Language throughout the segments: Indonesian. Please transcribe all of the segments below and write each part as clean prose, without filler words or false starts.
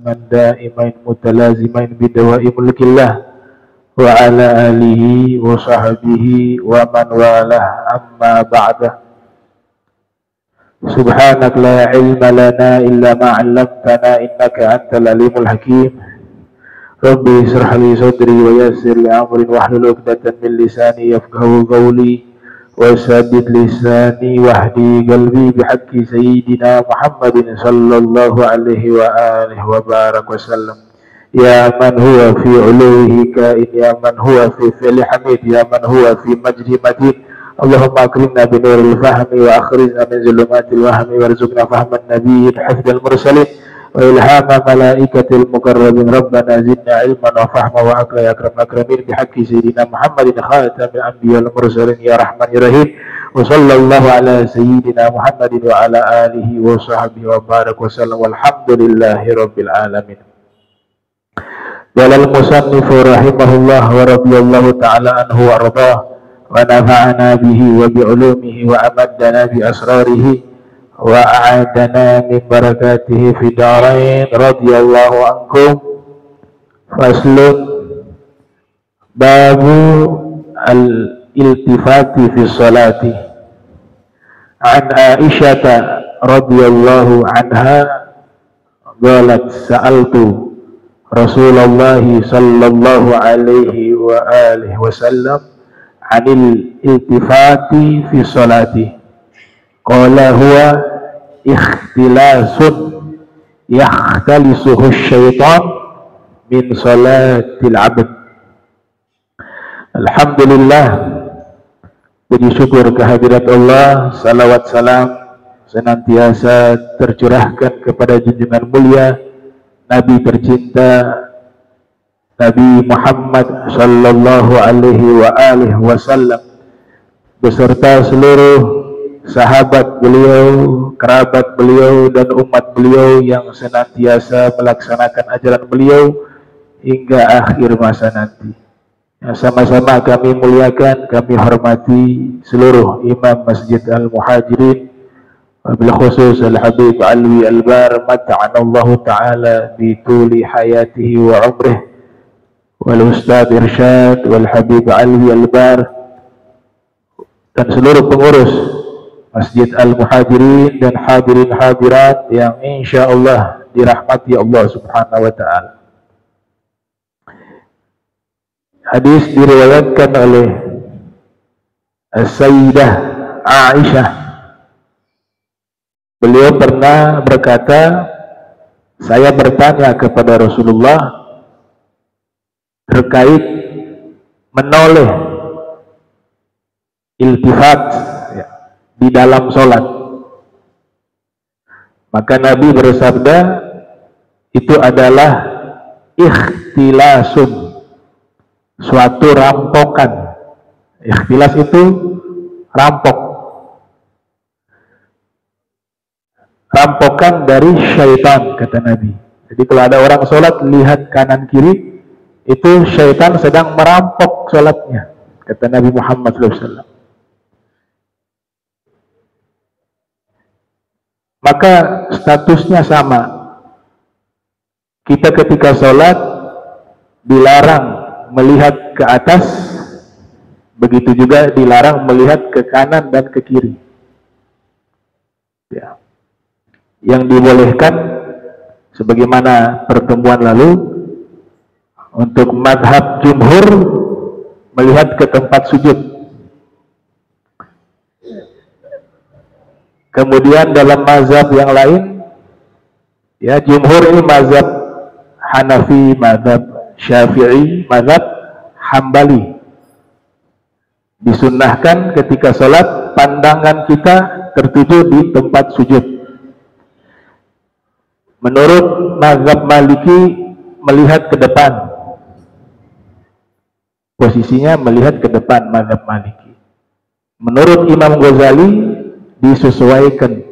من دائمين متلازمين بدوام ملك الله وعلى آله وصحبه ومن والاه أما بعد. سبحانك لا علم لنا إلا ما علمتنا إنك أنت العليم الحكيم. ربي اشرح لي صدري ويسر لي أمري واحلل عقدة من لساني يفقهوا قولي وثبت لساني واهدي قلبي بحق سيدنا محمد صلى الله عليه وآله وبارك وسلم. يا من هو في علوه كائن، يا من هو في فعل حميد، يا من هو في مجد متين. اللهم أكرمنا بنور الفهم وأخرجنا من ظلمات الوهم وارزقنا فهم النبي حفظ المرسلين وإلهام ملائكة المقربين. ربنا زدنا علما وفهما وعقلا يا أكرم الأكرمين بحق سيدنا محمد خاتم الأنبياء والمرسلين يا رحمن يا رحيم. وصلى الله على سيدنا محمد وعلى آله وصحبه وبارك وسلم والحمد لله رب العالمين. قال المصنف رحمه الله ورضي الله تعالى عنه وأرضاه ونفعنا به وبعلومه وأمدنا بأسراره وأعادنا من بركاته في دارين رضي الله عنكم. فصل باب الالتفات في الصلاة. عن عائشة رضي الله عنها قالت سألت رسول الله صلى الله عليه وآله وسلم عن الالتفات في الصلاة قال هو اختلاس يختلسه الشيطان من صلاة العبد. Alhamdulillah, puji syukur kehadirat Allah, salawat salam senantiasa tercurahkan kepada junjungan mulia Nabi tercinta Nabi Muhammad sallallahu alaihi wa alihi wasallam beserta seluruh sahabat beliau, kerabat beliau dan umat beliau yang senantiasa melaksanakan ajaran beliau hingga akhir masa nanti. Sama-sama kami muliakan, kami hormati seluruh imam Masjid Al-Muhajirin, wabil khusus Al-Habib Alwi Al-Bar mata'anallahu ta'ala bituli hayatihi wa umrih, wal Ustadz Irsyad wal Habib Alwi Al-Bar dan seluruh pengurus Masjid Al-Muhajirin dan hadirin hadirat yang insya Allah dirahmati Allah subhanahu wa ta'ala. Hadis diriwayatkan oleh Sayyidah Aisyah. Beliau pernah berkata, saya bertanya kepada Rasulullah terkait menoleh iltifat di dalam sholat. Maka Nabi bersabda, itu adalah ikhtilasun, suatu rampokan. Ikhtilas itu rampok, rampokan dari syaitan, kata Nabi. Jadi kalau ada orang sholat lihat kanan kiri, itu syaitan sedang merampok sholatnya, kata Nabi Muhammad SAW. Maka statusnya sama. Kita ketika sholat dilarang melihat ke atas, begitu juga dilarang melihat ke kanan dan ke kiri. Ya. Yang dibolehkan sebagaimana pertemuan lalu, untuk madhab jumhur melihat ke tempat sujud. Kemudian dalam mazhab yang lain, ya jumhur ini mazhab Hanafi, mazhab Syafi'i, mazhab Hambali, disunnahkan ketika sholat pandangan kita tertuju di tempat sujud. Menurut mazhab Maliki melihat ke depan, posisinya melihat ke depan mazhab Maliki. Menurut Imam Ghazali disesuaikan,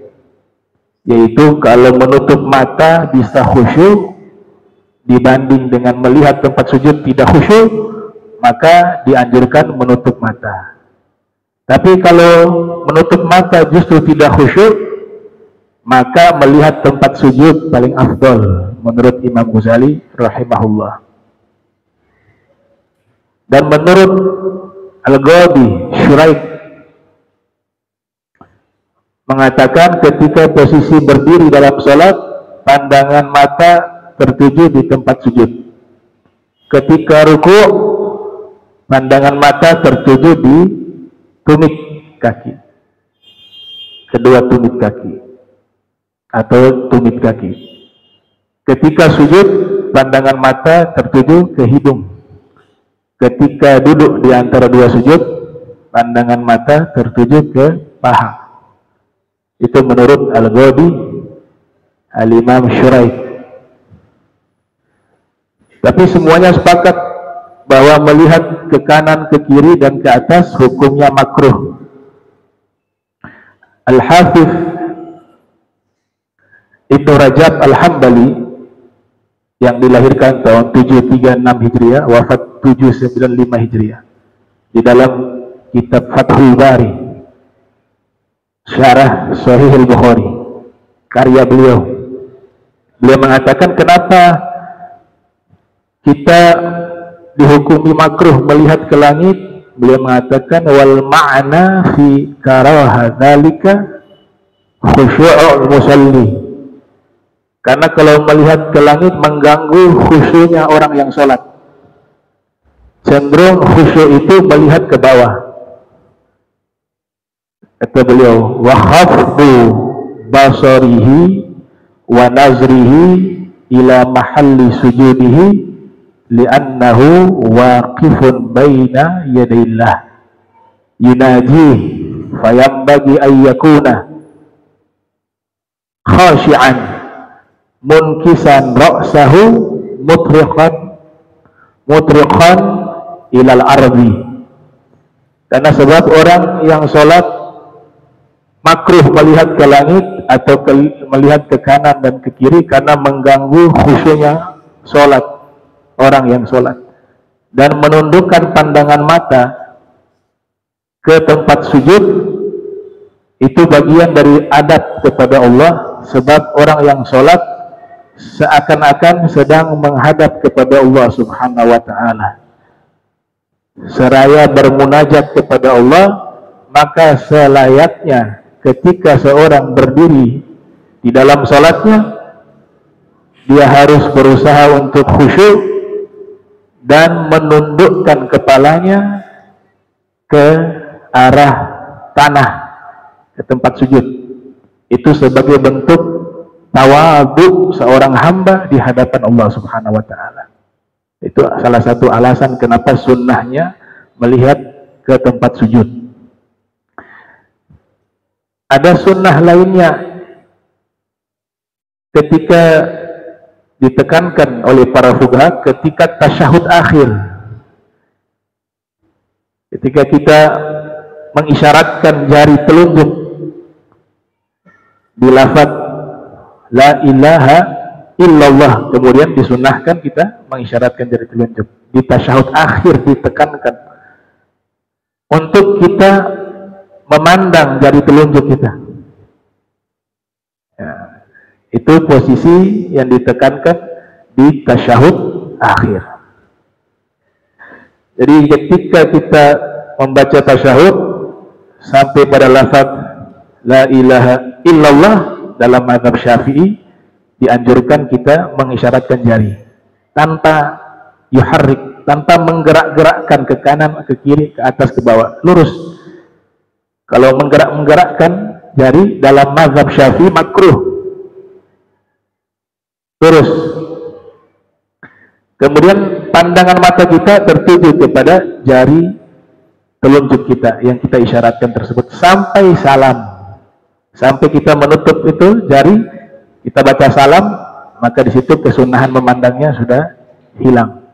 yaitu kalau menutup mata bisa khusyuk dibanding dengan melihat tempat sujud tidak khusyuk, maka dianjurkan menutup mata. Tapi kalau menutup mata justru tidak khusyuk, maka melihat tempat sujud paling afdol menurut Imam Ghazali rahimahullah. Dan menurut Al-Ghadi Syuraik mengatakan ketika posisi berdiri dalam sholat, pandangan mata tertuju di tempat sujud. Ketika ruku, pandangan mata tertuju di tumit kaki, kedua tumit kaki atau tumit kaki. Ketika sujud, pandangan mata tertuju ke hidung. Ketika duduk di antara dua sujud, pandangan mata tertuju ke paha. Itu menurut Al-Ghadi Al-Imam Syuraik. Tapi semuanya sepakat bahwa melihat ke kanan, ke kiri, dan ke atas hukumnya makruh. Al-Hafidh Ibnu Rajab Al-Hambali yang dilahirkan tahun 736 Hijriah, wafat 795 Hijriah, di dalam kitab Fathul Bari, Syarah Sahih Al-Bukhari, karya beliau mengatakan kenapa kita dihukumi makruh melihat ke langit. Beliau mengatakan wal ma'na fi karaha dzalika khusyu'ul musalli, karena kalau melihat ke langit mengganggu khusyuknya orang yang sholat. Cenderung khusyuk itu melihat ke bawah. Kata beliau, wa khafdu basarihi wa nazrihi ila mahalli sujudihi li'annahu waqifun baina yadayillah yunaji fayambagi ayyakuna khashi'an munkisan ra'sahu mutriqan ilal ardi. Karena sebab orang yang sholat makruh melihat ke langit atau melihat ke kanan dan ke kiri karena mengganggu khusyuknya sholat orang yang sholat, dan menundukkan pandangan mata ke tempat sujud itu bagian dari adab kepada Allah, sebab orang yang sholat seakan-akan sedang menghadap kepada Allah Subhanahu wa ta'ala. Seraya bermunajat kepada Allah, maka selayaknya ketika seorang berdiri di dalam sholatnya, dia harus berusaha untuk khusyuk dan menundukkan kepalanya ke arah tanah, ke tempat sujud. Itu sebagai bentuk tawadhu seorang hamba di hadapan Allah Subhanahu wa ta'ala. Itu salah satu alasan kenapa sunnahnya melihat ke tempat sujud. Ada sunnah lainnya ketika ditekankan oleh para fuqaha ketika tasyahud akhir, ketika kita mengisyaratkan jari telunjuk di lafaz la ilaha illallah, kemudian disunnahkan kita mengisyaratkan jari telunjuk di tasyahud akhir, ditekankan untuk kita memandang jari telunjuk kita. Itu posisi yang ditekankan di tasyahud akhir. Jadi ketika kita membaca tasyahud sampai pada lafaz la ilaha illallah, dalam mazhab Syafi'i dianjurkan kita mengisyaratkan jari tanpa yuharrik, tanpa menggerak-gerakkan ke kanan, ke kiri, ke atas, ke bawah, lurus. Kalau menggerak-gerakkan jari dalam mazhab Syafi'i makruh, lurus. Kemudian pandangan mata kita tertuju kepada jari telunjuk kita yang kita isyaratkan tersebut sampai salam, sampai kita menutup itu jari, kita baca salam, maka di situ kesunahan memandangnya sudah hilang.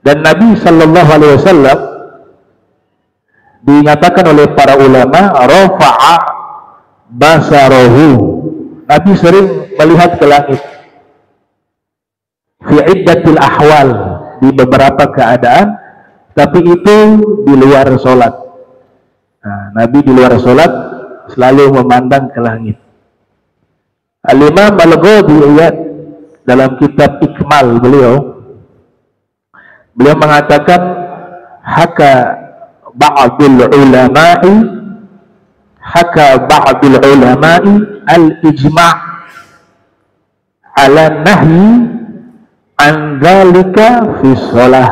Dan Nabi Shallallahu Alaihi Wasallam dinyatakan oleh para ulama rafa'a basarahu, Nabi sering melihat ke langit fi iddatil ahwal, di beberapa keadaan, tapi itu di luar sholat. Nabi di luar sholat selalu memandang ke langit. Al-Imam Al-Ghazali dalam kitab Ikmal beliau mengatakan haka ba'dul ulama'i al-ijma' ala nahyi an dzalika fi shalah.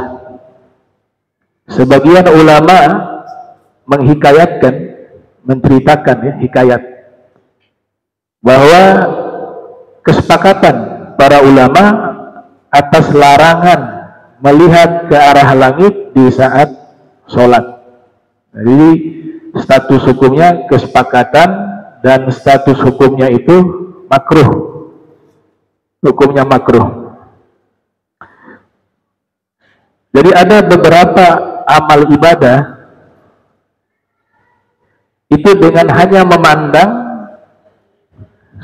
Sebagian ulama menghikayatkan, menceritakan hikayat bahwa kesepakatan para ulama atas larangan melihat ke arah langit di saat sholat. Jadi status hukumnya kesepakatan dan status hukumnya itu makruh. Hukumnya makruh. Jadi ada beberapa amal ibadah itu dengan hanya memandang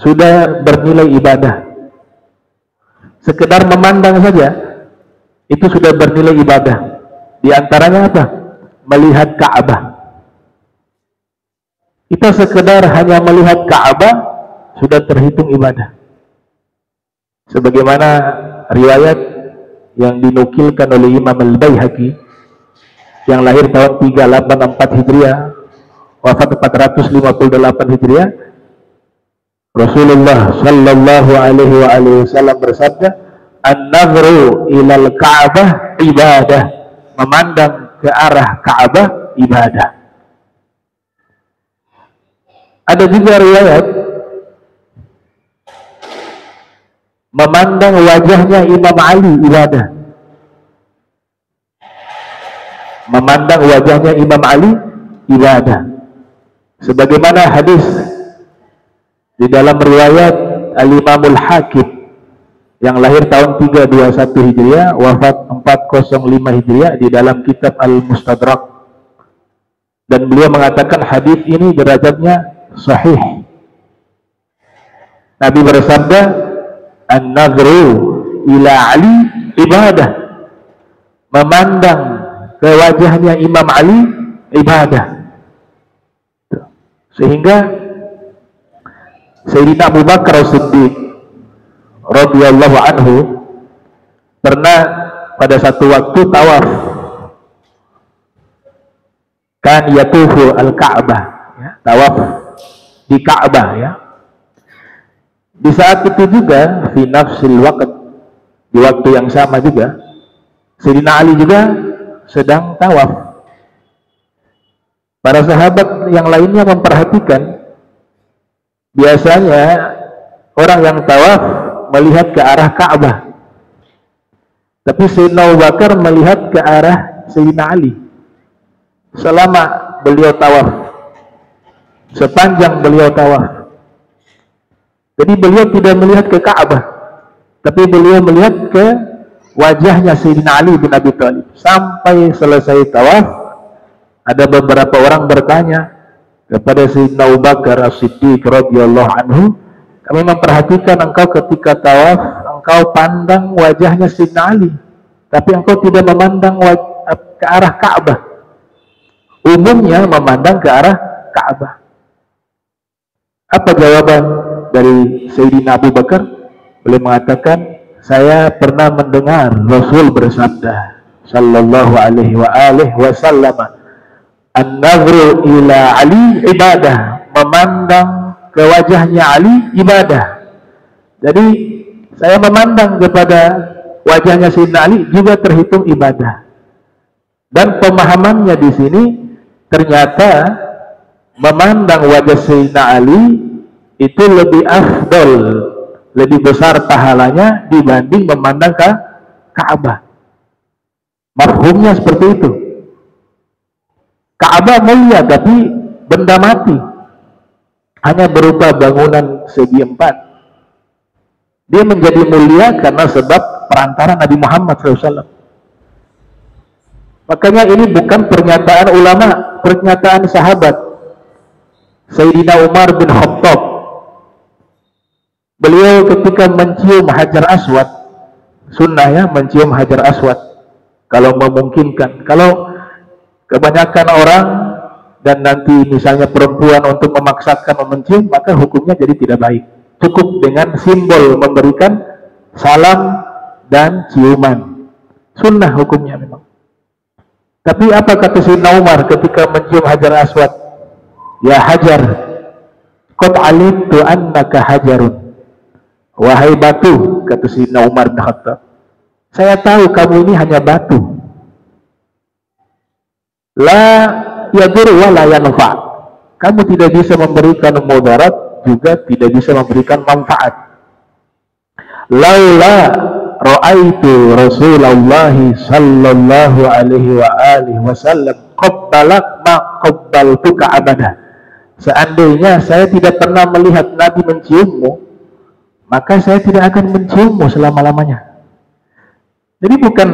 sudah bernilai ibadah. Sekedar memandang saja itu sudah bernilai ibadah. Di antaranya apa? Melihat Ka'bah. Kita sekedar hanya melihat Ka'bah sudah terhitung ibadah. Sebagaimana riwayat yang dinukilkan oleh Imam Al-Baihaqi yang lahir tahun 384 Hijriah, wafat 458 Hijriah, Rasulullah sallallahu alaihi wasallam bersabda, "An-nazru ilal Ka'bah ibadah." Memandang ke arah Ka'bah ibadah. Ada juga riwayat memandang wajahnya Imam Ali ibadah. Memandang wajahnya Imam Ali ibadah. Sebagaimana hadis di dalam riwayat Al-Imamul Hakim yang lahir tahun 321 Hijriah, wafat 405 Hijriah di dalam kitab Al-Mustadrak. Dan beliau mengatakan hadis ini derajatnya sahih. Nabi bersabda, "An-nazru ila Ali ibadah." Memandang ke wajahnya Imam Ali ibadah. Sehingga Sayyidina Abu Bakar As-Siddiq radhiyallahu anhu pernah pada satu waktu tawaf, kan yatufu al-Ka'bah, ya, tawaf di Ka'bah, ya. Di saat itu juga fi nafsil waqt, di waktu yang sama juga Sayyidina Ali juga sedang tawaf. Para sahabat yang lainnya memperhatikan, biasanya orang yang tawaf melihat ke arah Ka'bah, tapi Sayyidina Abu Bakar melihat ke arah Sayyidina Ali selama beliau tawaf, sepanjang beliau tawaf. Jadi beliau tidak melihat ke Ka'bah, tapi beliau melihat ke wajahnya Sayyidina Ali bin Abi Thalib. Sampai selesai tawaf, ada beberapa orang bertanya kepada Sayyidina Abu Bakar As-Siddiq radhiyallahu anhu, "Kami memperhatikan engkau ketika tawaf, engkau pandang wajahnya Sayyidina Ali, tapi engkau tidak memandang ke arah Ka'bah. Umumnya memandang ke arah Ka'bah." Apa jawaban dari Sayyidina Abu Bakar? Beliau mengatakan, "Saya pernah mendengar Rasul bersabda sallallahu alaihi wasallam, an-nazru ila Ali ibadah." Memandang ke wajahnya Ali ibadah. Jadi saya memandang kepada wajahnya Sayyidina Ali juga terhitung ibadah. Dan pemahamannya di sini ternyata memandang wajah Sayyidina Ali itu lebih afdol, lebih besar pahalanya dibanding memandang ke Ka'bah. Mafhumnya seperti itu. Ka'bah mulia tapi benda mati, hanya berupa bangunan segi empat. Dia menjadi mulia karena sebab perantara Nabi Muhammad SAW. Makanya ini bukan pernyataan ulama, pernyataan sahabat. Sayyidina Umar bin Khattab, beliau ketika mencium Hajar Aswad, sunnah ya, mencium Hajar Aswad kalau memungkinkan. Kalau kebanyakan orang dan nanti misalnya perempuan untuk memaksakan mencium, maka hukumnya jadi tidak baik. Cukup dengan simbol memberikan salam dan ciuman. Sunnah hukumnya memang. Tapi apa kata Sayyidina Umar ketika mencium Hajar Aswad? Ya Hajar, qad alimtu annaka hajarun. Wahai batu, kata Sayyidina Umar bin Khattab, saya tahu kamu ini hanya batu. La yadur wa la yanfa. Kamu tidak bisa memberikan mudarat, juga tidak bisa memberikan manfaat. Laula ra'aitu Rasulullah sallallahu alaihi wa alihi wasallam qabbalak ma qabbaltuka abada. Seandainya saya tidak pernah melihat Nabi menciummu, maka saya tidak akan menciummu selama-lamanya. Jadi bukan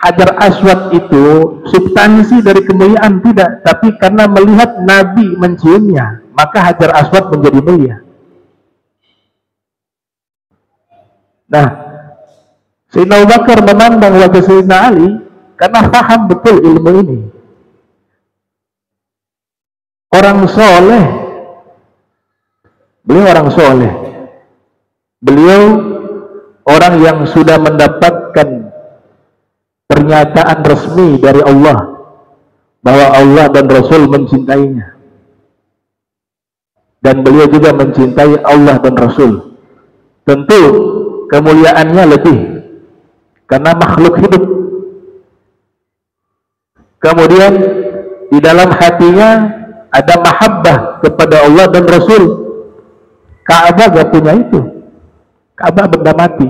Hajar Aswad itu substansi dari kemuliaan, tidak, tapi karena melihat Nabi menciumnya, maka Hajar Aswad menjadi mulia. Nah, Sayyidina Abu Bakar memandang wajah Sayyidina Ali karena paham betul ilmu ini. Orang soleh, beliau orang soleh, beliau orang yang sudah mendapatkan pernyataan resmi dari Allah bahwa Allah dan Rasul mencintainya, dan beliau juga mencintai Allah dan Rasul. Tentu kemuliaannya lebih karena makhluk hidup. Kemudian di dalam hatinya ada mahabbah kepada Allah dan Rasul. Ka'bah gak punya itu. Ka'bah benda mati.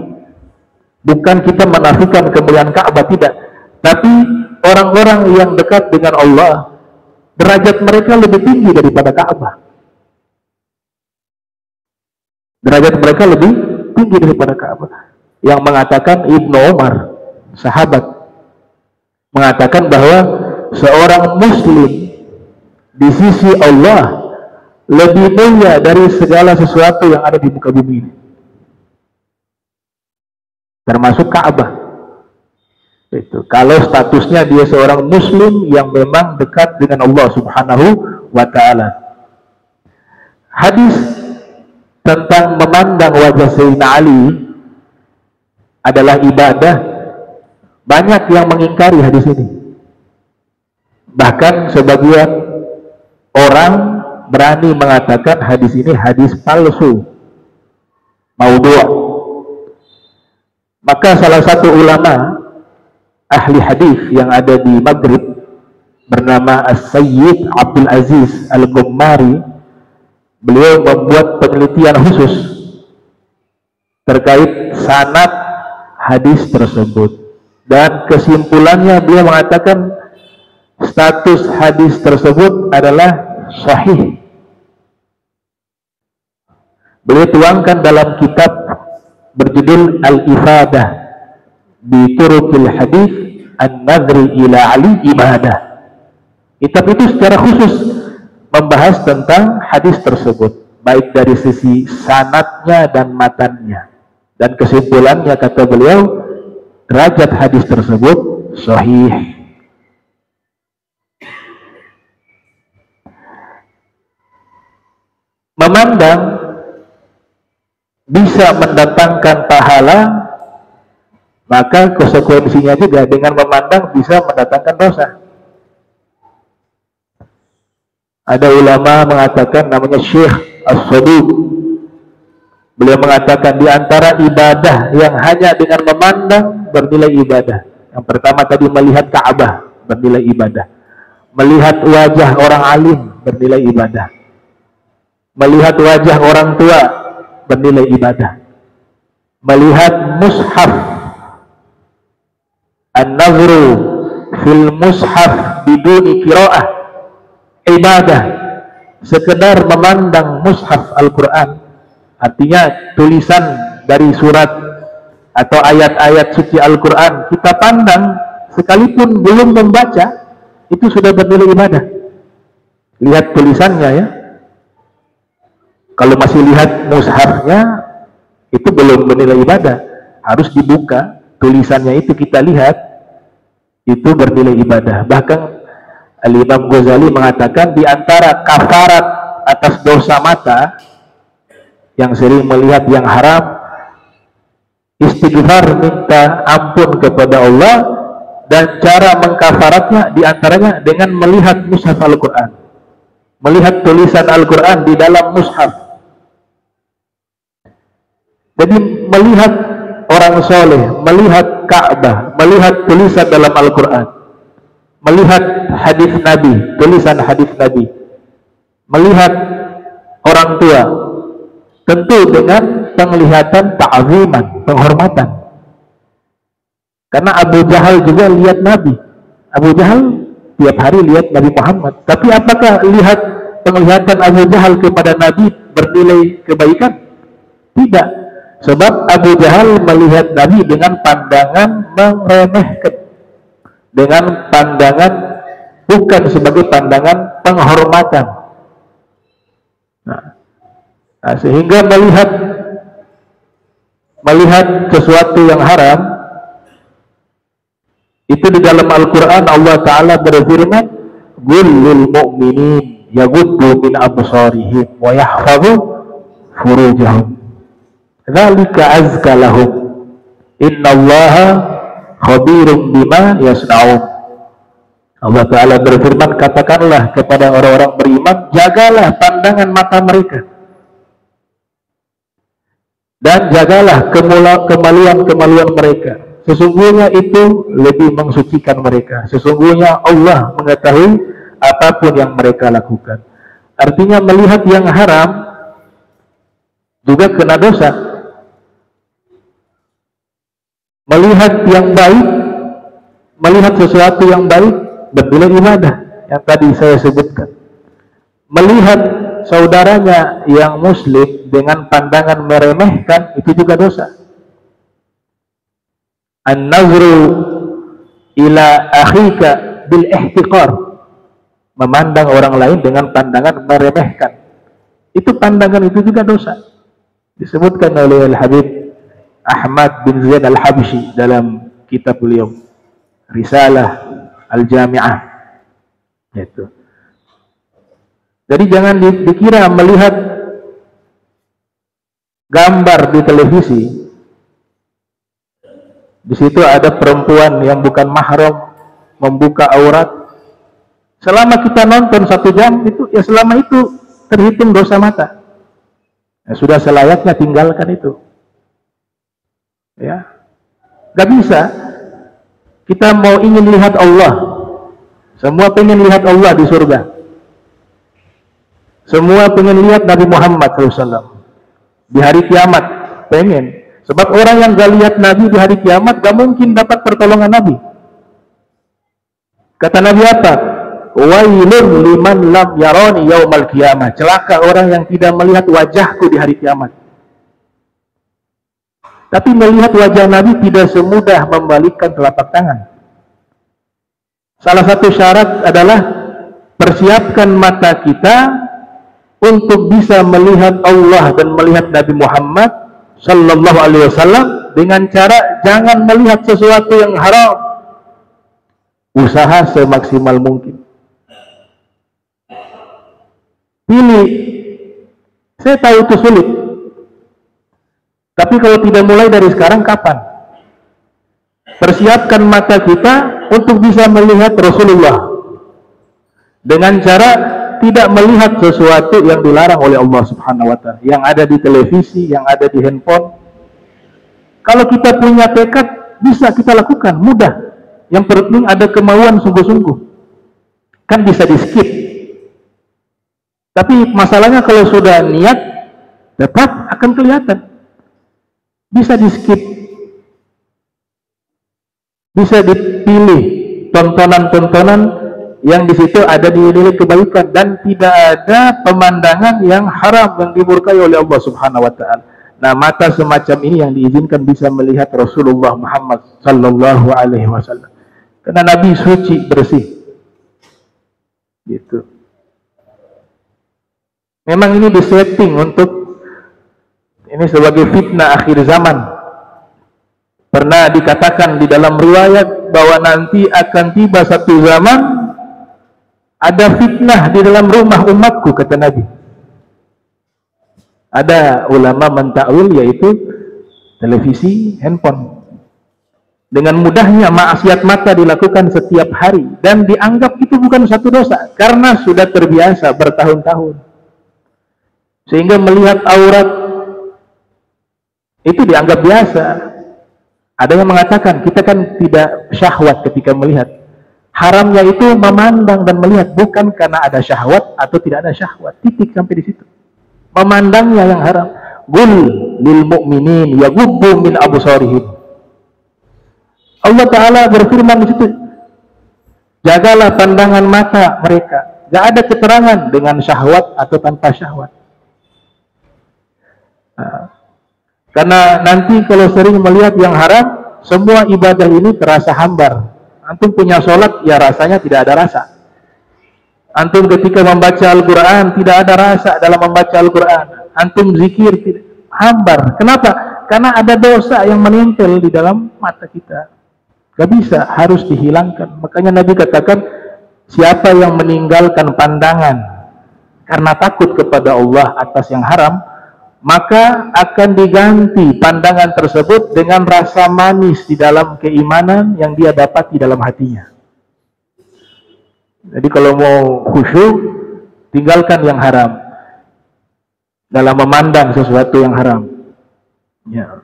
Bukan kita menafikan kemuliaan Ka'bah, tidak. Tapi orang-orang yang dekat dengan Allah, derajat mereka lebih tinggi daripada Ka'bah. Derajat mereka lebih tinggi daripada Ka'bah. Yang mengatakan Ibnu Umar, sahabat, mengatakan bahwa seorang muslim di sisi Allah lebih mulia dari segala sesuatu yang ada di muka bumi ini, termasuk Ka'bah. Itu kalau statusnya dia seorang muslim yang memang dekat dengan Allah Subhanahu wa ta'ala. Hadis tentang memandang wajah Sayyidina Ali adalah ibadah, banyak yang mengingkari hadis ini. Bahkan sebagian orang berani mengatakan hadis ini hadis palsu, maudhu'. Maka salah satu ulama ahli hadis yang ada di Maghrib bernama As-Sayyid Abdul Aziz Al-Gummari, beliau membuat penelitian khusus terkait sanad hadis tersebut, dan kesimpulannya beliau mengatakan status hadis tersebut adalah sahih. Beliau tuangkan dalam kitab berjudul Al-Ifadah bi Turuqil Hadis An-Nadhri ila Ali Ibadah. Kitab itu secara khusus membahas tentang hadis tersebut, baik dari sisi sanadnya dan matannya. Dan kesimpulannya, kata beliau, derajat hadis tersebut sahih. Memandang bisa mendatangkan pahala, maka konsekuensinya juga dengan memandang bisa mendatangkan dosa. Ada ulama mengatakan, namanya Syekh As-Saduq, beliau mengatakan di antara ibadah yang hanya dengan memandang bernilai ibadah, yang pertama tadi melihat Ka'bah bernilai ibadah, melihat wajah orang alim bernilai ibadah, melihat wajah orang tua bernilai ibadah, melihat mushaf, an-nazru fil mushaf biduni qiraah, ibadah. Sekedar memandang mushaf Al-Quran, artinya tulisan dari surat atau ayat-ayat suci Al-Quran, kita pandang sekalipun belum membaca, itu sudah bernilai ibadah. Lihat tulisannya ya. Kalau masih lihat mushafnya, itu belum bernilai ibadah. Harus dibuka, tulisannya itu kita lihat, itu bernilai ibadah. Bahkan Al-Imam Ghazali mengatakan di antara kafarat atas dosa mata yang sering melihat yang haram, istighfar, minta ampun kepada Allah, dan cara mengkafaratnya diantaranya dengan melihat mushaf Al-Quran, melihat tulisan Al-Quran di dalam mushaf. Jadi melihat orang soleh, melihat Ka'bah, melihat tulisan dalam Al-Quran, melihat hadis Nabi, tulisan hadis Nabi, melihat orang tua, tentu dengan penglihatan ta'ziman, penghormatan. Karena Abu Jahal juga lihat Nabi. Abu Jahal tiap hari lihat Nabi Muhammad. Tapi apakah lihat penglihatan Abu Jahal kepada Nabi bernilai kebaikan? Tidak. Sebab Abu Jahal melihat Nabi dengan pandangan meremehkan, dengan pandangan bukan sebagai pandangan penghormatan. Nah, sehingga melihat sesuatu yang haram itu di dalam Al-Quran Allah Ta'ala berfirman, "Gullil mu'minin yaghuddu min absarihim wa yahfazu furujahum dzalika azka lahum innallaha khabirum bima yasna'un." Allah Ta'ala berfirman, katakanlah kepada orang-orang beriman, jagalah pandangan mata mereka dan jagalah kemaluan-kemaluan mereka. Sesungguhnya itu lebih mensucikan mereka. Sesungguhnya Allah mengetahui apapun yang mereka lakukan. Artinya melihat yang haram juga kena dosa. Melihat yang baik, melihat sesuatu yang baik bernilai ibadah yang tadi saya sebutkan. Melihat saudaranya yang muslim dengan pandangan meremehkan itu juga dosa. An-nazru ila akhika bil ihtiqar, memandang orang lain dengan pandangan meremehkan, itu pandangan itu juga dosa. Disebutkan oleh Al-Habib Ahmad bin Zaid Al-Habsyi dalam kitab beliau Risalah Al-Jami'ah. Itu. Jadi jangan dikira melihat gambar di televisi, di situ ada perempuan yang bukan mahram membuka aurat. Selama kita nonton 1 jam itu, ya selama itu terhitung dosa mata. Ya, sudah selayaknya tinggalkan itu. Ya, gak bisa. Kita mau ingin lihat Allah, semua pengen lihat Allah di surga. Semua pengen lihat Nabi Muhammad SAW di hari kiamat, pengen. Sebab orang yang gak lihat Nabi di hari kiamat gak mungkin dapat pertolongan Nabi. Kata Nabi apa? Wailun liman lam yarani yaumal qiyamah. Celaka orang yang tidak melihat wajahku di hari kiamat. Tapi melihat wajah Nabi tidak semudah membalikkan telapak tangan. Salah satu syarat adalah persiapkan mata kita untuk bisa melihat Allah dan melihat Nabi Muhammad Sallallahu Alaihi Wasallam dengan cara jangan melihat sesuatu yang haram. Usaha semaksimal mungkin. Pilih. Saya tahu itu sulit. Tapi kalau tidak mulai dari sekarang, kapan? Persiapkan mata kita untuk bisa melihat Rasulullah dengan cara tidak melihat sesuatu yang dilarang oleh Allah Subhanahu wa Ta'ala, yang ada di televisi, yang ada di handphone. Kalau kita punya tekad, bisa kita lakukan, mudah. Yang penting ada kemauan sungguh-sungguh. Kan bisa di skip. Tapi masalahnya kalau sudah niat, tetap akan kelihatan. Bisa di skip. Bisa dipilih tontonan-tontonan yang di situ ada nilai kebaikan dan tidak ada pemandangan yang haram yang dimurkai oleh Allah Subhanahu wa Ta'ala. Nah, mata semacam ini yang diizinkan bisa melihat Rasulullah Muhammad Sallallahu Alaihi Wasallam. Karena Nabi suci, bersih. Gitu. Memang ini disetting untuk ini sebagai fitnah akhir zaman. Pernah dikatakan di dalam riwayat bahwa nanti akan tiba satu zaman Ada fitnah di dalam rumah umatku, kata Nabi. Ada ulama mentakwil, yaitu televisi, handphone. Dengan mudahnya maksiat mata dilakukan setiap hari dan dianggap itu bukan satu dosa karena sudah terbiasa bertahun-tahun. Sehingga melihat aurat itu dianggap biasa. Ada yang mengatakan kita kan tidak syahwat ketika melihat. Haramnya itu memandang dan melihat, bukan karena ada syahwat atau tidak ada syahwat. Titik sampai di situ. Memandangnya yang haram. Qul lil mu'minin yaghuddu min absarihim. Allah Ta'ala berfirman di situ, jagalah pandangan mata mereka. Gak ada keterangan dengan syahwat atau tanpa syahwat. Karena nanti kalau sering melihat yang haram, semua ibadah ini terasa hambar. Antum punya sholat, ya rasanya tidak ada rasa. Antum ketika membaca Al-Quran, tidak ada rasa dalam membaca Al-Quran. Antum zikir, tidak, hambar. Kenapa? Karena ada dosa yang menempel di dalam mata kita. Gak bisa, harus dihilangkan. Makanya Nabi katakan, siapa yang meninggalkan pandangan karena takut kepada Allah atas yang haram, maka akan diganti pandangan tersebut dengan rasa manis di dalam keimanan yang dia dapat di dalam hatinya. Jadi kalau mau khusyuk, tinggalkan yang haram dalam memandang sesuatu yang haram. Ya.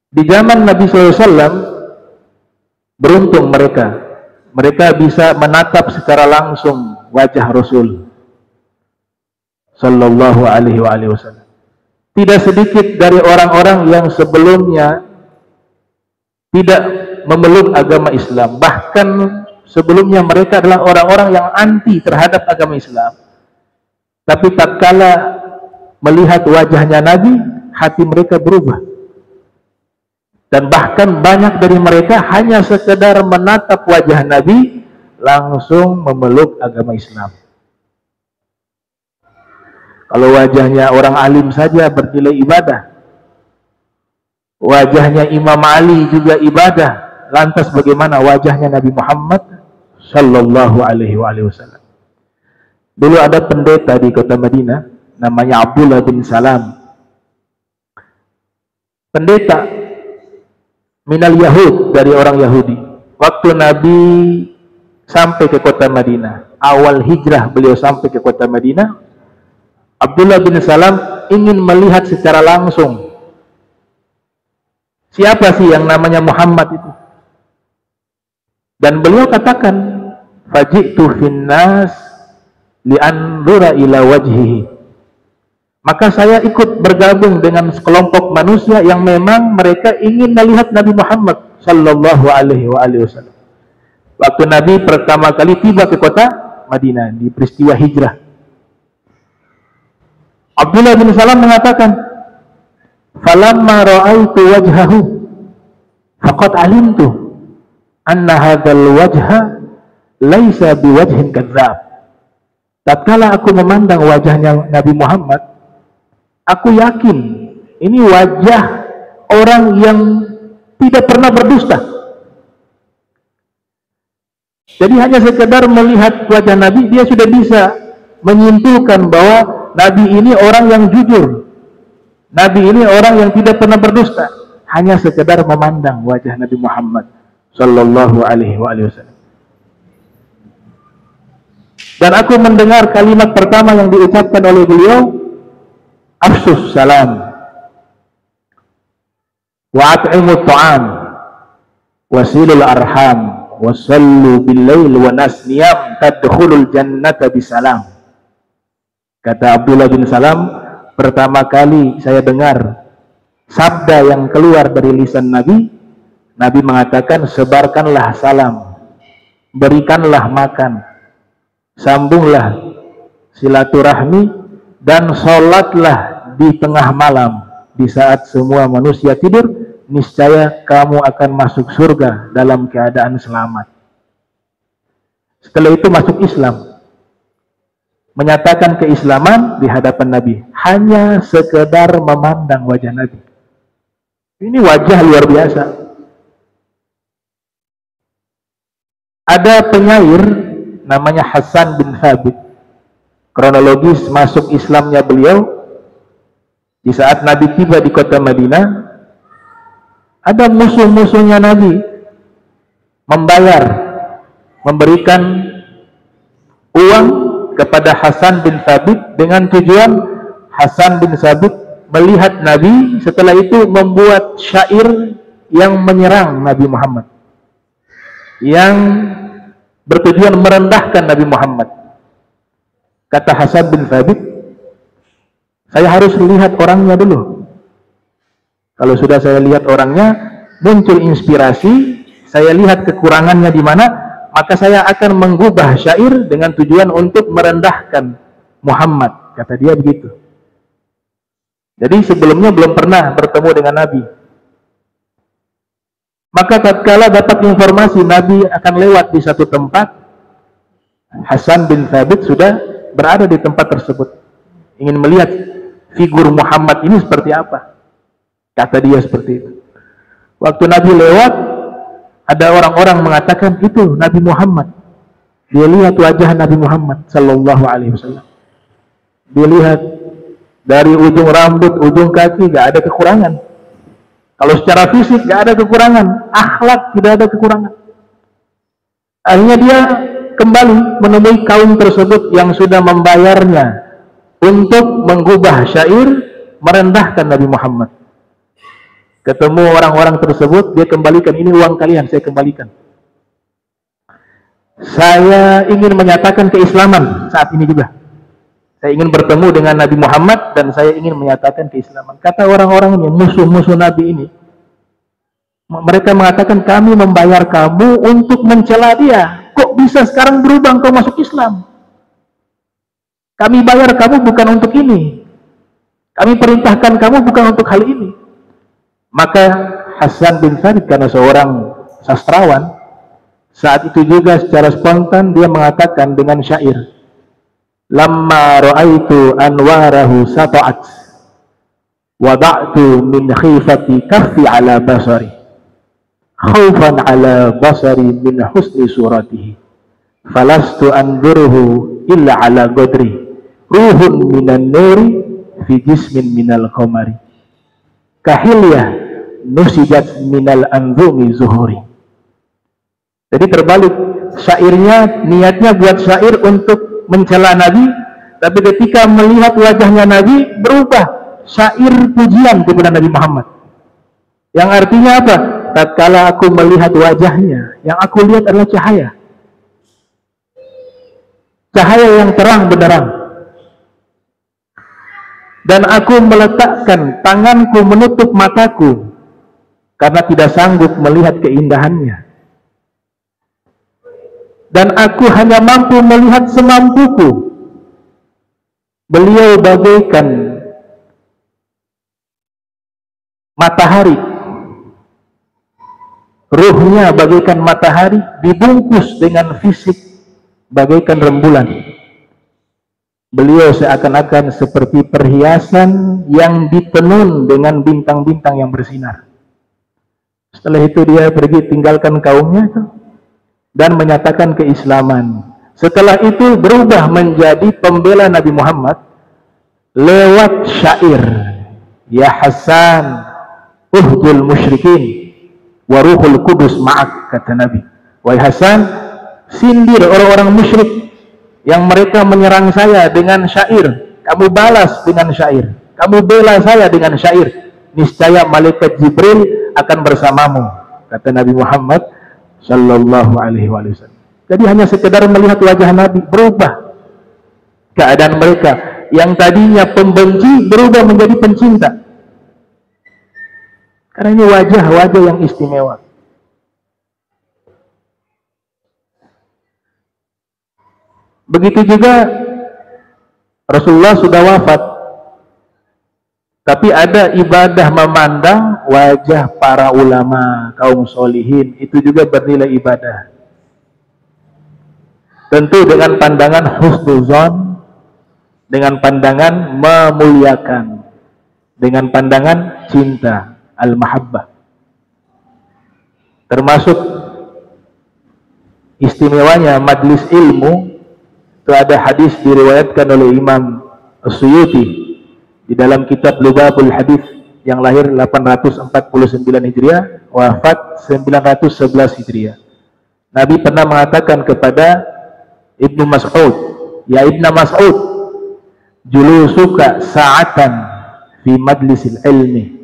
Di zaman Nabi SAW, beruntung mereka. Mereka bisa menatap secara langsung wajah Rasul Sallallahu Alaihi Wasallam. Tidak sedikit dari orang-orang yang sebelumnya tidak memeluk agama Islam, bahkan sebelumnya mereka adalah orang-orang yang anti terhadap agama Islam. Tapi tatkala melihat wajahnya Nabi, hati mereka berubah. Dan bahkan banyak dari mereka hanya sekedar menatap wajah Nabi, langsung memeluk agama Islam. Kalau wajahnya orang alim saja bernilai ibadah, wajahnya Imam Ali juga ibadah, lantas bagaimana wajahnya Nabi Muhammad Sallallahu Alaihi Wasallam? Dulu ada pendeta di kota Madinah, namanya Abdullah bin Salam. Pendeta minal Yahud, dari orang Yahudi. Waktu Nabi sampai ke kota Madinah, awal hijrah beliau sampai ke kota Madinah, Abdullah bin Salam ingin melihat secara langsung siapa sih yang namanya Muhammad itu. Dan beliau katakan, faji'tu finnas li'anzura ila wajhihi. Maka saya ikut bergabung dengan sekelompok manusia yang memang mereka ingin melihat Nabi Muhammad Sallallahu Alaihi Wasallam. Waktu Nabi pertama kali tiba ke kota Madinah di peristiwa hijrah, Abdullah bin Salam mengatakan, falamma ra'aitu wajhahu faqad alimtu anna hadzal wajha laisa biwajhin kadzdzab. Tatkala aku memandang wajahnya Nabi Muhammad, aku yakin ini wajah orang yang tidak pernah berdusta. Jadi hanya sekedar melihat wajah Nabi, dia sudah bisa menyimpulkan bahwa Nabi ini orang yang jujur. Nabi ini orang yang tidak pernah berdusta. Hanya sekedar memandang wajah Nabi Muhammad Sallallahu Alaihi Wasallam. Dan aku mendengar kalimat pertama yang diucapkan oleh beliau, afsus salam wa at'imut ta'am wasilul arham wasallu bil-lail wa nasniyam tadkhulul jannata bisalam. Kata Abdullah bin Salam, pertama kali saya dengar sabda yang keluar dari lisan Nabi, Nabi mengatakan, sebarkanlah salam, berikanlah makan, sambunglah silaturahmi, dan sholatlah di tengah malam, di saat semua manusia tidur, niscaya kamu akan masuk surga dalam keadaan selamat. Setelah itu masuk Islam, menyatakan keislaman di hadapan Nabi, hanya sekedar memandang wajah Nabi. Ini wajah luar biasa. Ada penyair namanya Hasan bin Thabit. Kronologis masuk Islamnya beliau, di saat Nabi tiba di kota Madinah, ada musuh-musuhnya Nabi memberikan uang kepada Hasan bin Thabit dengan tujuan Hasan bin Thabit melihat Nabi, setelah itu membuat syair yang menyerang Nabi Muhammad, yang bertujuan merendahkan Nabi Muhammad. Kata Hasan bin Thabit, saya harus lihat orangnya dulu. Kalau sudah saya lihat orangnya, muncul inspirasi, saya lihat kekurangannya di mana, maka saya akan mengubah syair dengan tujuan untuk merendahkan Muhammad. Kata dia begitu. Jadi sebelumnya belum pernah bertemu dengan Nabi. Maka tatkala dapat informasi Nabi akan lewat di satu tempat, Hasan bin Thabit sudah berada di tempat tersebut, ingin melihat figur Muhammad ini seperti apa. Kata dia seperti itu. Waktu Nabi lewat, ada orang-orang mengatakan itu Nabi Muhammad. Dia lihat wajah Nabi Muhammad sallallahu alaihi wasallam. Dia lihat dari ujung rambut, ujung kaki, gak ada kekurangan. Kalau secara fisik gak ada kekurangan, akhlak tidak ada kekurangan. Akhirnya dia kembali menemui kaum tersebut yang sudah membayarnya untuk mengubah syair merendahkan Nabi Muhammad. Ketemu orang-orang tersebut, dia kembalikan, ini uang kalian, saya kembalikan. Saya ingin menyatakan keislaman saat ini juga. Saya ingin bertemu dengan Nabi Muhammad dan saya ingin menyatakan keislaman. Kata orang-orang ini, musuh-musuh Nabi ini, mereka mengatakan, kami membayar kamu untuk mencela dia. Kok bisa sekarang berubah engkau masuk Islam? Kami bayar kamu bukan untuk ini. Kami perintahkan kamu bukan untuk hal ini. Maka Hasan bin Thabit karena seorang sastrawan, saat itu juga secara spontan dia mengatakan dengan syair, lamma ra'aitu anwarahu sata'at wada'tu min khifati kaffi ala basari khaufan ala basari min husni suratihi falastu anzuruhu illa ala godri ruhun minan nuri fi jismin minal qamari kahilyah nusijat minal anzumi zuhuri. Jadi terbalik, syairnya niatnya buat syair untuk mencela Nabi, tapi ketika melihat wajahnya Nabi berubah syair pujian kepada Nabi Muhammad, yang artinya apa? Tatkala aku melihat wajahnya, yang aku lihat adalah cahaya yang terang benderang, dan aku meletakkan tanganku menutup mataku karena tidak sanggup melihat keindahannya, dan aku hanya mampu melihat semampuku. Beliau bagaikan matahari, ruhnya bagaikan matahari, dibungkus dengan fisik bagaikan rembulan. Beliau seakan-akan seperti perhiasan yang ditenun dengan bintang-bintang yang bersinar. Setelah itu dia pergi tinggalkan kaumnya itu dan menyatakan keislaman. Setelah itu berubah menjadi pembela Nabi Muhammad lewat syair, ya Hasan uhdul musyrikin wa ruhul kudus ma'ak, kata Nabi. Wahai Hasan, sindir orang-orang musyrik yang mereka menyerang saya dengan syair, kamu balas dengan syair, kamu bela saya dengan syair, niscaya malaikat Jibril akan bersamamu, kata Nabi Muhammad sallallahu alaihi wasallam. Jadi hanya sekedar melihat wajah Nabi, berubah keadaan mereka yang tadinya pembenci berubah menjadi pencinta, karena ini wajah-wajah yang istimewa. Begitu juga Rasulullah sudah wafat, tapi ada ibadah memandang wajah para ulama, kaum solihin, itu juga bernilai ibadah. Tentu dengan pandangan husnuzon, dengan pandangan memuliakan, dengan pandangan cinta, al-mahabbah. Termasuk istimewanya majlis ilmu itu ada hadis diriwayatkan oleh Imam As-Suyuti di dalam kitab Lubabul Hadis yang lahir 849 Hijriah, wafat 911 Hijriah. Nabi pernah mengatakan kepada Ibnu Mas'ud, ya Ibnu Mas'ud, julusuka sa'atan fi majlisil ilmi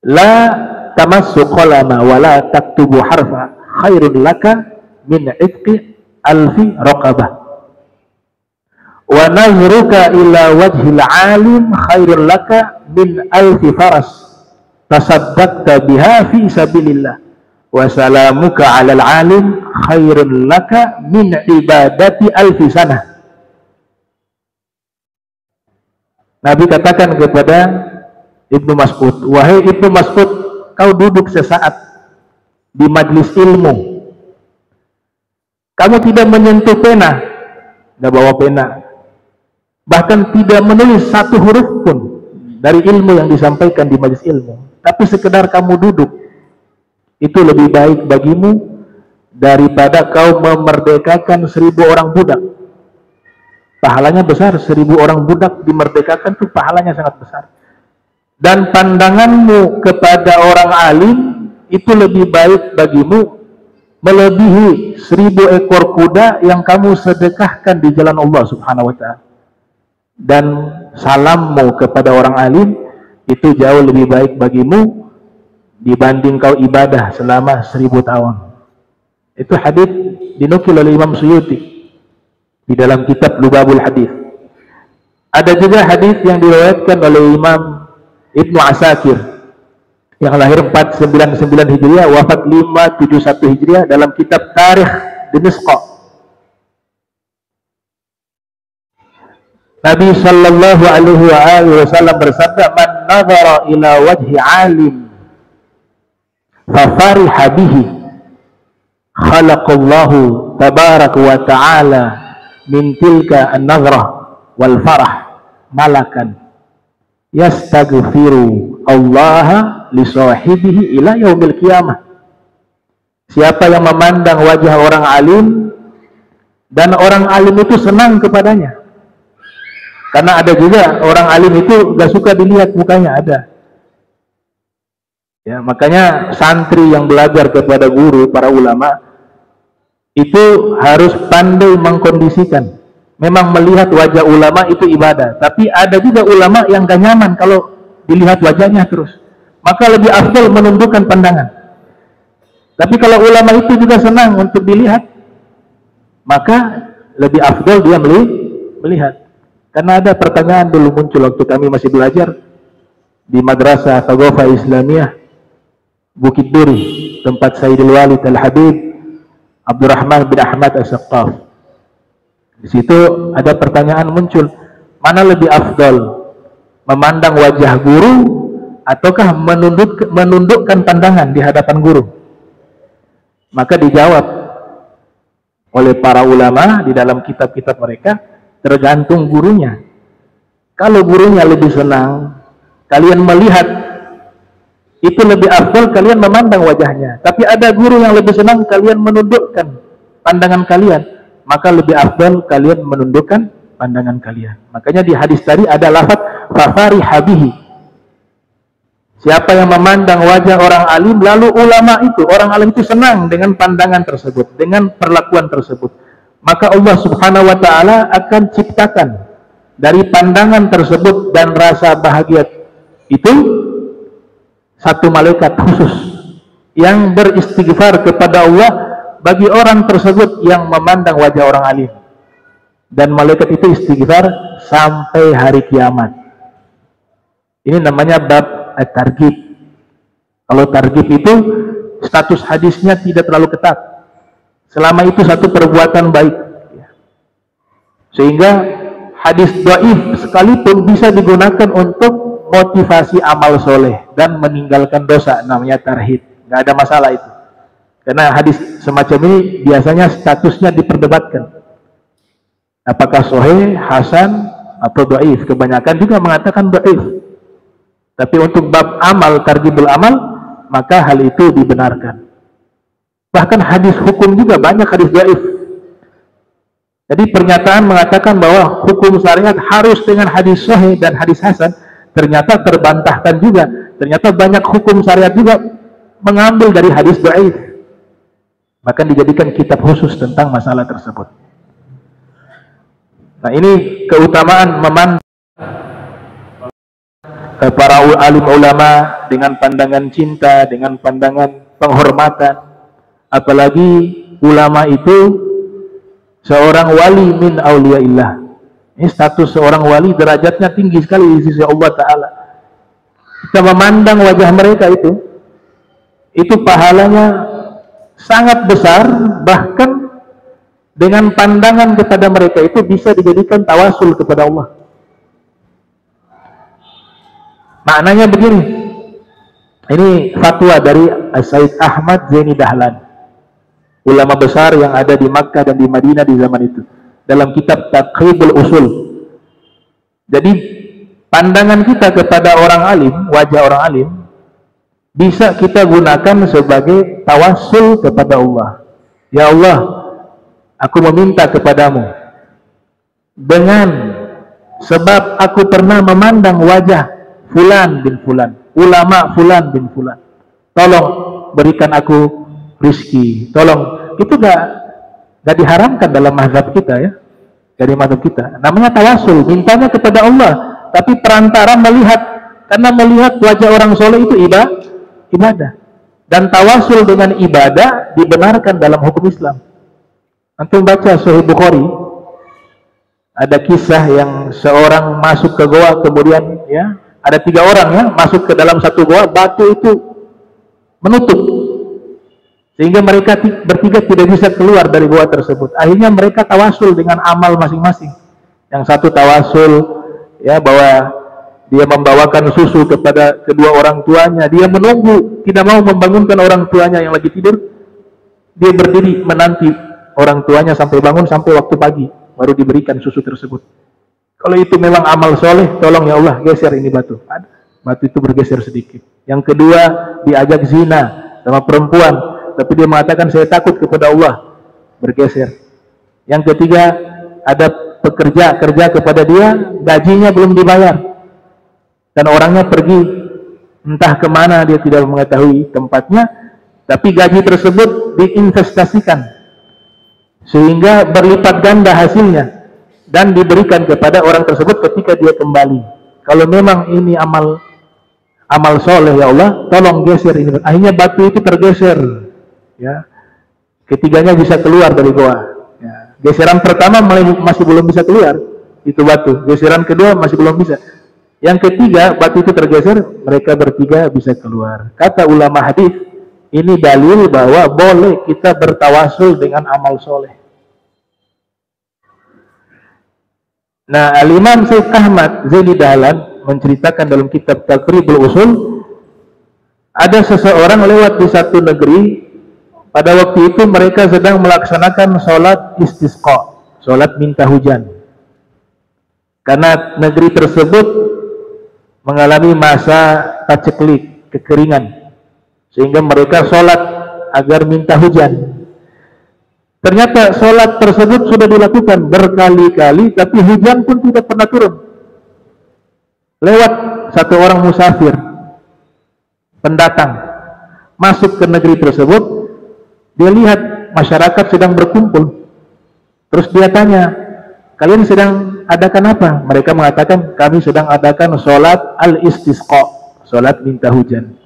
la tamassu qalama wa la taktubu harfa khairun laka min itqi alfi raqabah wa nazruka ila wajhil alim khairun laka min alfi faras tasaddaqta biha fi sabilillah wa salamuka 'alal 'alim khairun laka min ibadati alfi sanah. Nabi katakan kepada Ibnu Mas'ud, wahai Ibnu Mas'ud, kau duduk sesaat di majlis ilmu, kamu tidak menyentuh pena, tidak bawa pena, bahkan tidak menulis satu huruf pun dari ilmu yang disampaikan di majlis ilmu, tapi sekedar kamu duduk, itu lebih baik bagimu daripada kau memerdekakan 1000 orang budak. Pahalanya besar, 1000 orang budak dimerdekakan itu pahalanya sangat besar. Dan pandanganmu kepada orang alim itu lebih baik bagimu melebihi 1000 ekor kuda yang kamu sedekahkan di jalan Allah Subhanahu wa ta'ala. Dan salammu kepada orang alim itu jauh lebih baik bagimu dibanding kau ibadah selama 1000 tahun. Itu hadis dinukil oleh Imam Suyuti di dalam kitab Lubabul Hadis. Ada juga hadis yang diriwayatkan oleh Imam Ibnu Asakir yang lahir 499 Hijriah, wafat 571 Hijriah dalam kitab Tarikh Dimashq. Nabi sallallahu alaihi wasallam bersabda, "Man nazara ila wajhi alim fafariha bihi khalaqallahu tabaraka wa ta'ala min tilka an-nazrah wal farah malakan yastaghfiru Allah li sahibihi ila yaumil qiyamah." Siapa yang memandang wajah orang alim dan orang alim itu senang kepadanya, karena ada juga orang alim itu gak suka dilihat mukanya, ada. Ya, makanya santri yang belajar kepada guru, para ulama, itu harus pandai mengkondisikan. Memang melihat wajah ulama itu ibadah, tapi ada juga ulama yang gak nyaman kalau dilihat wajahnya terus. Maka lebih afdal menundukkan pandangan. Tapi kalau ulama itu juga senang untuk dilihat, maka lebih afdal dia melihat. Karena ada pertanyaan dulu muncul waktu kami masih belajar di Madrasah Thaqafah Islamiyah Bukit Duri, tempat Sayyidul Walid Al-Habib Abdurrahman bin Ahmad As-Saqqaf. Di situ ada pertanyaan muncul, mana lebih afdal, memandang wajah guru ataukah menundukkan pandangan di hadapan guru? Maka dijawab oleh para ulama di dalam kitab-kitab mereka, tergantung gurunya. Kalau gurunya lebih senang kalian melihat, itu lebih afdal kalian memandang wajahnya. Tapi ada guru yang lebih senang kalian menundukkan pandangan kalian, maka lebih afdal kalian menundukkan pandangan kalian. Makanya di hadis tadi ada lafaz fafariha bihi. Siapa yang memandang wajah orang alim, lalu ulama itu, orang alim itu senang dengan pandangan tersebut, dengan perlakuan tersebut, maka Allah Subhanahu wa ta'ala akan ciptakan dari pandangan tersebut dan rasa bahagia itu satu malaikat khusus yang beristighfar kepada Allah bagi orang tersebut yang memandang wajah orang alim, dan malaikat itu istighfar sampai hari kiamat. Ini namanya bab at-targhib. Kalau targhib itu status hadisnya tidak terlalu ketat, selama itu satu perbuatan baik, sehingga hadis dhaif sekalipun bisa digunakan untuk motivasi amal soleh dan meninggalkan dosa, namanya tarhib, nggak ada masalah itu. Karena hadis semacam ini biasanya statusnya diperdebatkan, apakah sahih, hasan atau dhaif. Kebanyakan juga mengatakan dhaif. Tapi untuk bab amal, targhibul amal, maka hal itu dibenarkan. Bahkan hadis hukum juga banyak hadis dhaif. Jadi pernyataan mengatakan bahwa hukum syariat harus dengan hadis sahih dan hadis hasan, ternyata terbantahkan juga. Ternyata banyak hukum syariat juga mengambil dari hadis dhaif. Bahkan dijadikan kitab khusus tentang masalah tersebut. Nah, ini keutamaan memandang para alim ulama dengan pandangan cinta, dengan pandangan penghormatan. Apalagi ulama itu seorang wali min auliyaillah. Ini status seorang wali, derajatnya tinggi sekali di sisi Allah Ta'ala. Kita memandang wajah mereka itu pahalanya sangat besar. Bahkan dengan pandangan kepada mereka itu bisa dijadikan tawasul kepada Allah. Maknanya begini, ini fatwa dari Said Ahmad Zaini Dahlan, ulama besar yang ada di Makkah dan di Madinah di zaman itu, dalam kitab Taqribul Usul. Jadi pandangan kita kepada orang alim, wajah orang alim, bisa kita gunakan sebagai tawasul kepada Allah. Ya Allah, aku meminta kepadamu dengan sebab aku pernah memandang wajah Fulan bin Fulan, ulama Fulan bin Fulan, tolong berikan aku rizki, tolong. Itu gak diharamkan dalam mazhab kita ya, dari mazhab kita. Namanya tawasul, mintanya kepada Allah, tapi perantara melihat, karena melihat wajah orang soleh itu ibadah. Dan tawasul dengan ibadah dibenarkan dalam hukum Islam. Antum baca Sahih Bukhari, ada kisah yang seorang masuk ke goa, kemudian ya ada 3 orang ya masuk ke dalam satu goa, batu itu menutup sehingga mereka bertiga tidak bisa keluar dari goa tersebut. Akhirnya mereka tawasul dengan amal masing-masing. Yang satu tawasul ya bahwa dia membawakan susu kepada kedua orang tuanya, dia menunggu, tidak mau membangunkan orang tuanya yang lagi tidur, dia berdiri menanti orang tuanya sampai bangun, sampai waktu pagi baru diberikan susu tersebut. Kalau itu memang amal soleh, tolong ya Allah geser ini batu. Batu itu bergeser sedikit. Yang kedua, diajak zina sama perempuan, tapi dia mengatakan saya takut kepada Allah, bergeser. Yang ketiga, ada pekerja kerja kepada dia, gajinya belum dibayar, dan orangnya pergi entah kemana, dia tidak mengetahui tempatnya, tapi gaji tersebut diinvestasikan sehingga berlipat ganda hasilnya dan diberikan kepada orang tersebut ketika dia kembali. Kalau memang ini amal soleh ya Allah, tolong geser ini. Akhirnya batu itu tergeser ya, ketiganya bisa keluar dari goa ya. Geseran pertama masih belum bisa keluar itu batu, geseran kedua masih belum bisa, yang ketiga batu itu tergeser, mereka bertiga bisa keluar. Kata ulama hadis, ini dalil bahwa boleh kita bertawasul dengan amal soleh. Nah, Al-Imam Said Ahmad Zaini Dahlan menceritakan dalam kitab Taqribul Usul, ada seseorang lewat di satu negeri. Pada waktu itu mereka sedang melaksanakan sholat istisqa, sholat minta hujan, karena negeri tersebut mengalami masa paceklik, kekeringan, sehingga mereka sholat agar minta hujan. Ternyata sholat tersebut sudah dilakukan berkali-kali, tapi hujan pun tidak pernah turun. Lewat satu orang musafir, pendatang, masuk ke negeri tersebut, dia lihat masyarakat sedang berkumpul. Terus dia tanya, kalian sedang adakan apa? Mereka mengatakan, kami sedang adakan sholat al-istisqa, sholat minta hujan.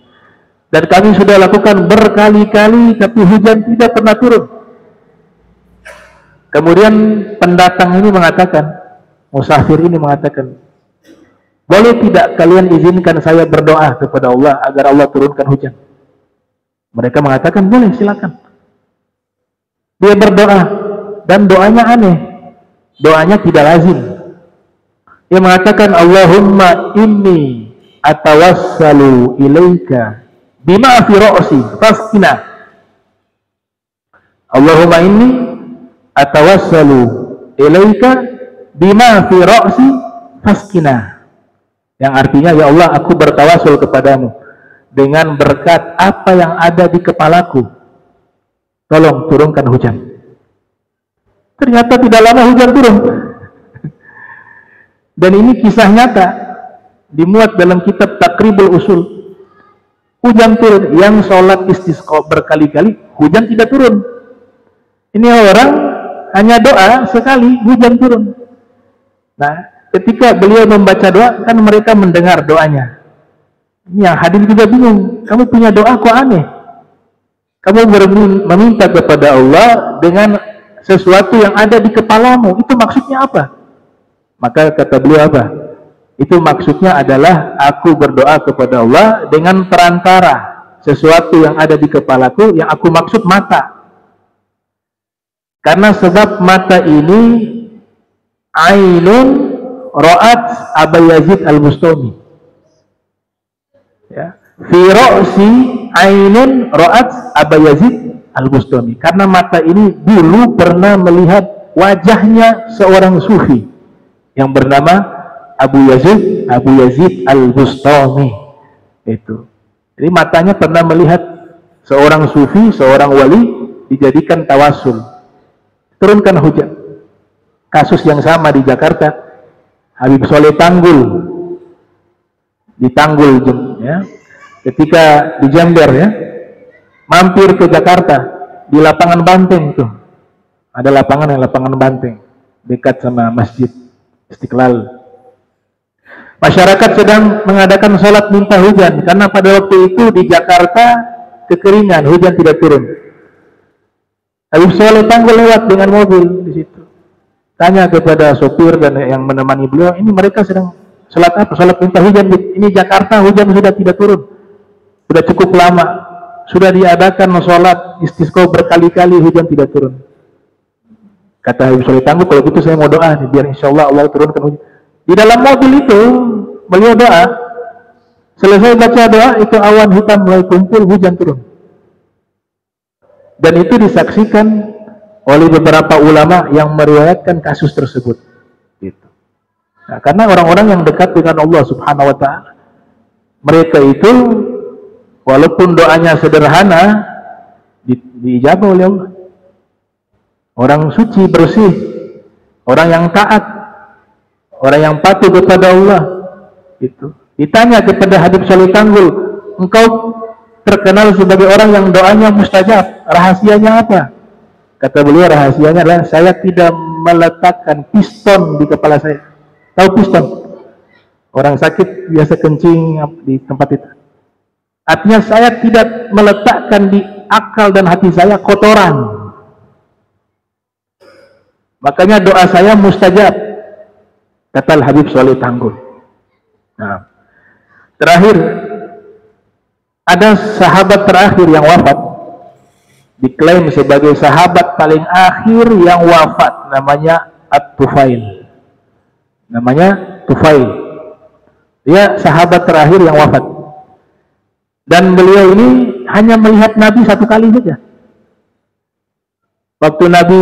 Dan kami sudah lakukan berkali-kali, tapi hujan tidak pernah turun. Kemudian pendatang ini mengatakan, musafir ini mengatakan, boleh tidak kalian izinkan saya berdoa kepada Allah agar Allah turunkan hujan? Mereka mengatakan, boleh, silakan. Dia berdoa, dan doanya aneh, doanya tidak lazim. Dia mengatakan, Allahumma inni atawassalu ilaika bima fi ra'si fasqina. Allahumma inni atawassalu ilaika bima fi ra'si fasqina. Yang artinya, ya Allah, aku bertawasul kepadamu dengan berkat apa yang ada di kepalaku, tolong turunkan hujan. Ternyata tidak lama hujan turun. Dan ini kisah nyata, dimuat dalam kitab Taqribul Usul. Hujan turun, yang sholat istisqa berkali-kali, hujan tidak turun. Ini orang hanya doa sekali, hujan turun. Nah, ketika beliau membaca doa, kan mereka mendengar doanya. Ini yang hadir juga bingung, kamu punya doa kok aneh? Kamu meminta kepada Allah dengan sesuatu yang ada di kepalamu, itu maksudnya apa? Maka kata beliau apa? Itu maksudnya adalah aku berdoa kepada Allah dengan perantara sesuatu yang ada di kepalaku, yang aku maksud mata. Karena sebab mata ini ainun ra'at Aba Yazid Al-Bustami. Ya, fi ra'si ainun ra'at Aba Yazid Al-Bustami. Karena mata ini dulu pernah melihat wajahnya seorang sufi yang bernama Abu Yazid Al-Bustami. Itu. Jadi matanya pernah melihat seorang sufi, seorang wali dijadikan tawasul. Turunkan hujan. Kasus yang sama di Jakarta, Habib Soleh Tanggul di Tanggul, ya. Ketika di Jember, ya, mampir ke Jakarta di lapangan Banteng tuh. Ada lapangan Banteng dekat sama Masjid Istiqlal. Masyarakat sedang mengadakan sholat minta hujan karena pada waktu itu di Jakarta kekeringan, hujan tidak turun. Habib Soleh Tanggul lewat dengan mobil di situ. Tanya kepada sopir dan yang menemani beliau, ini mereka sedang sholat apa? Sholat minta hujan. Ini Jakarta hujan sudah tidak turun. Sudah cukup lama. Sudah diadakan sholat istisqa berkali-kali, hujan tidak turun. Kata Habib Soleh Tanggul, kalau gitu saya mau doa nih, biar insya Allah Allah turunkan hujan. Di dalam mobil itu beliau doa. Selesai baca doa, itu awan hitam mulai kumpul, hujan turun. Dan itu disaksikan oleh beberapa ulama yang meriwayatkan kasus tersebut. Gitu. Nah, karena orang-orang yang dekat dengan Allah Subhanahu Wa Taala, mereka itu walaupun doanya sederhana, diijabah oleh Allah. Orang suci, bersih, orang yang taat, orang yang patuh kepada Allah. Itu. Ditanya kepada Habib Soleh Tanggul, engkau terkenal sebagai orang yang doanya mustajab, rahasianya apa? Kata beliau, rahasianya adalah saya tidak meletakkan piston di kepala saya. Tahu piston? Orang sakit biasa kencing di tempat itu. Artinya saya tidak meletakkan di akal dan hati saya kotoran. Makanya doa saya mustajab, kata Habib Soleh Tanggul. Nah, terakhir ada sahabat terakhir yang wafat, diklaim sebagai sahabat paling akhir yang wafat, namanya At-Tufail. Namanya Tufail. Dia sahabat terakhir yang wafat. Dan beliau ini hanya melihat Nabi satu kali saja. Waktu Nabi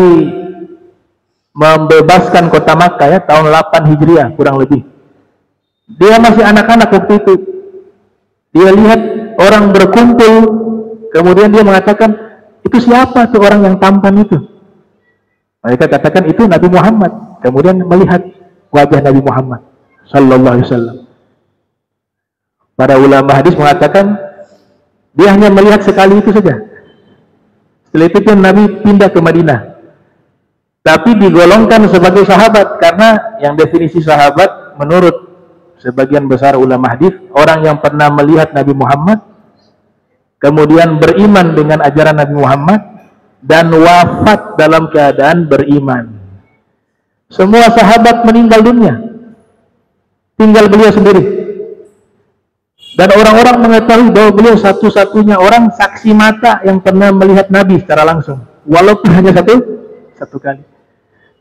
membebaskan kota Makkah, ya, tahun 8 Hijriah kurang lebih. Dia masih anak-anak waktu itu. Dia lihat orang berkumpul, kemudian dia mengatakan, itu siapa tuh orang yang tampan itu? Mereka katakan itu Nabi Muhammad. Kemudian melihat wajah Nabi Muhammad sallallahu alaihi wasallam. Para ulama hadis mengatakan dia hanya melihat sekali itu saja. Setelah itu pun Nabi pindah ke Madinah. Tapi digolongkan sebagai sahabat karena yang definisi sahabat menurut sebagian besar ulama hadis, orang yang pernah melihat Nabi Muhammad, kemudian beriman dengan ajaran Nabi Muhammad, dan wafat dalam keadaan beriman. Semua sahabat meninggal dunia, tinggal beliau sendiri. Dan orang-orang mengetahui bahwa beliau satu-satunya orang saksi mata yang pernah melihat Nabi secara langsung, walaupun hanya satu kali.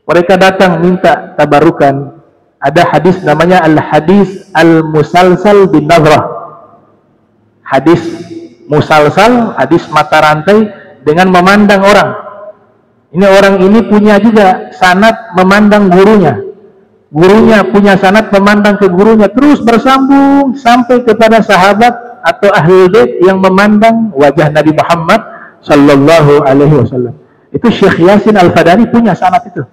Mereka datang minta tabarukan. Ada hadis namanya al-hadis al-musalsal bin nazrah. Hadis musalsal, hadis mata rantai dengan memandang orang. Ini orang ini punya juga sanad memandang gurunya. Gurunya punya sanad memandang ke gurunya, terus bersambung sampai kepada sahabat atau ahli bait yang memandang wajah Nabi Muhammad sallallahu alaihi wasallam. Itu Syekh Yasin Al-Fadani punya sanad itu.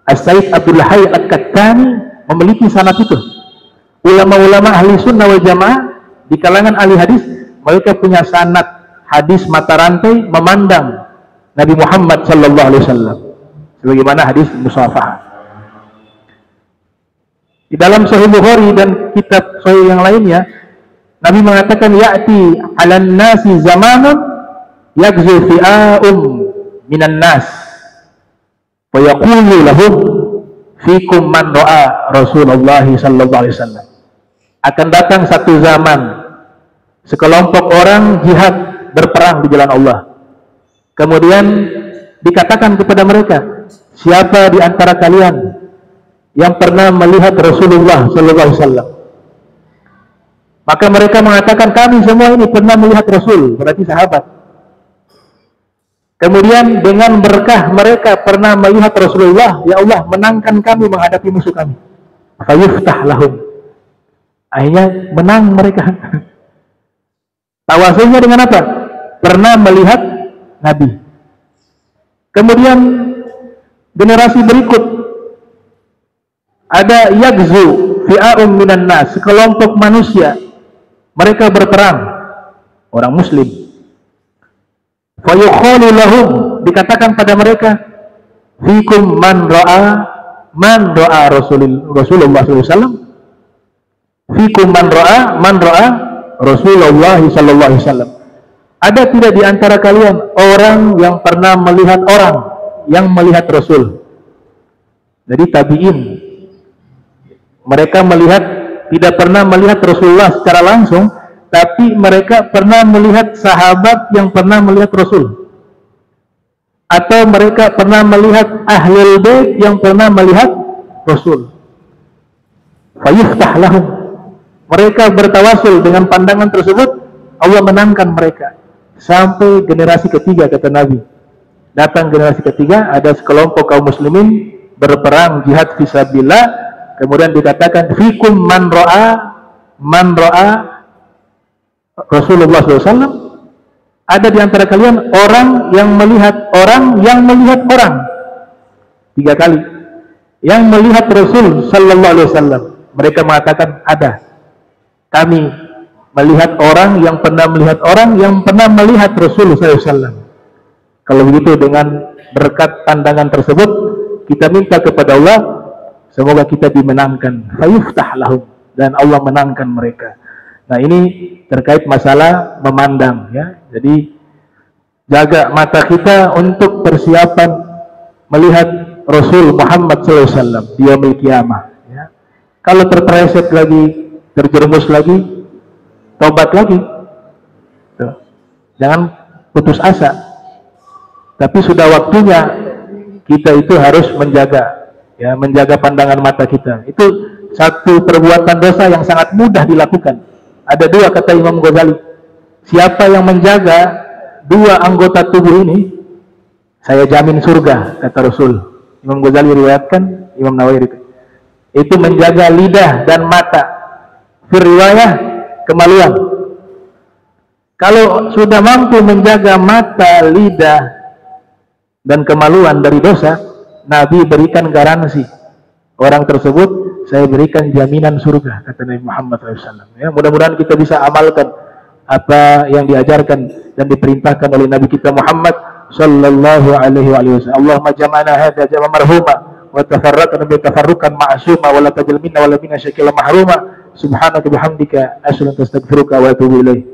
As-Said Abdul Hayy Al-Kattani memiliki sanad itu. Ulama-ulama ahli sunnah wal jamaah di kalangan ahli hadis, mereka punya sanad hadis mata rantai memandang Nabi Muhammad sallallahu alaihi wasallam sebagaimana hadis musafahah. Di dalam Sahih Bukhari dan kitab sahih yang lainnya, Nabi mengatakan ya'ti 'alan nasi zamanun yagzu fi'a'um minan nas wa yaqulu lahum fikum man ra'a Rasulullah sallallahu alaihi wasallam. Akan datang satu zaman sekelompok orang jihad berperang di jalan Allah. Kemudian dikatakan kepada mereka, siapa di antara kalian yang pernah melihat Rasulullah sallallahu alaihi wasallam? Maka mereka mengatakan, kami semua ini pernah melihat Rasul, berarti sahabat. Kemudian dengan berkah mereka pernah melihat Rasulullah, ya Allah menangkan kami menghadapi musuh kami. Fayuftah lahum. Akhirnya menang mereka. Tawasulnya dengan apa? Pernah melihat Nabi. Kemudian generasi berikut ada yagzu fi'a'um minan nas, sekelompok manusia mereka berperang, orang muslim. Fayuqalu lahum, dikatakan pada mereka, fikum man ra'a Rasulullah SAW. Fikum man ra'a Rasulullah sallallahu alaihi wasallam. Ada tidak di antara kalian orang yang pernah melihat orang yang melihat Rasul? Jadi tabi'in, mereka melihat, tidak pernah melihat Rasulullah secara langsung, tapi mereka pernah melihat sahabat yang pernah melihat Rasul, atau mereka pernah melihat ahlul bait yang pernah melihat Rasul. Fayuftah lahum. Mereka bertawasul dengan pandangan tersebut, Allah menangkan mereka sampai generasi ketiga, kata Nabi. Datang generasi ketiga, ada sekelompok kaum muslimin berperang jihad fisabilillah, kemudian dikatakan fikum man ra'a Rasulullah SAW. Ada di antara kalian orang yang melihat orang. 3 kali. Yang melihat Rasul sallallahu alaihi wasallam. Mereka mengatakan ada. Kami melihat orang yang pernah melihat orang yang pernah melihat Rasul sallallahu alaihi wasallam. Kalau begitu, dengan berkat pandangan tersebut kita minta kepada Allah semoga kita dimenangkan. Fayuftah lahum, dan Allah menangkan mereka. Nah, ini terkait masalah memandang, ya. Jadi jaga mata kita untuk persiapan melihat Rasul Muhammad SAW di yaumil qiyamah, ya. Kalau terpeleset lagi, terjerumus lagi, tobat lagi. Tuh. Jangan putus asa. Tapi sudah waktunya kita itu harus menjaga, ya, menjaga pandangan mata kita. Itu satu perbuatan dosa yang sangat mudah dilakukan. Ada 2, kata Imam Ghazali. Siapa yang menjaga 2 anggota tubuh ini, saya jamin surga, kata Rasul. Imam Ghazali riwayatkan, Imam Nawawi itu menjaga lidah dan mata. Riwayah kemaluan. Kalau sudah mampu menjaga mata, lidah dan kemaluan dari dosa, Nabi berikan garansi, orang tersebut saya berikan jaminan surga, kata Nabi Muhammad SAW. Ya, mudah-mudahan kita bisa amalkan apa yang diajarkan dan diperintahkan oleh Nabi kita Muhammad sallallahu alaihi wasallam. Allahumma jama'na hadza jam'a marhuma wa tafarraqna bi tafarruqan ma'suma wa la tajal minna wa la minna syakila mahruma. Subhanaka bihamdika asyhadu an la ilaha illa anta astaghfiruka wa atubu ilaik.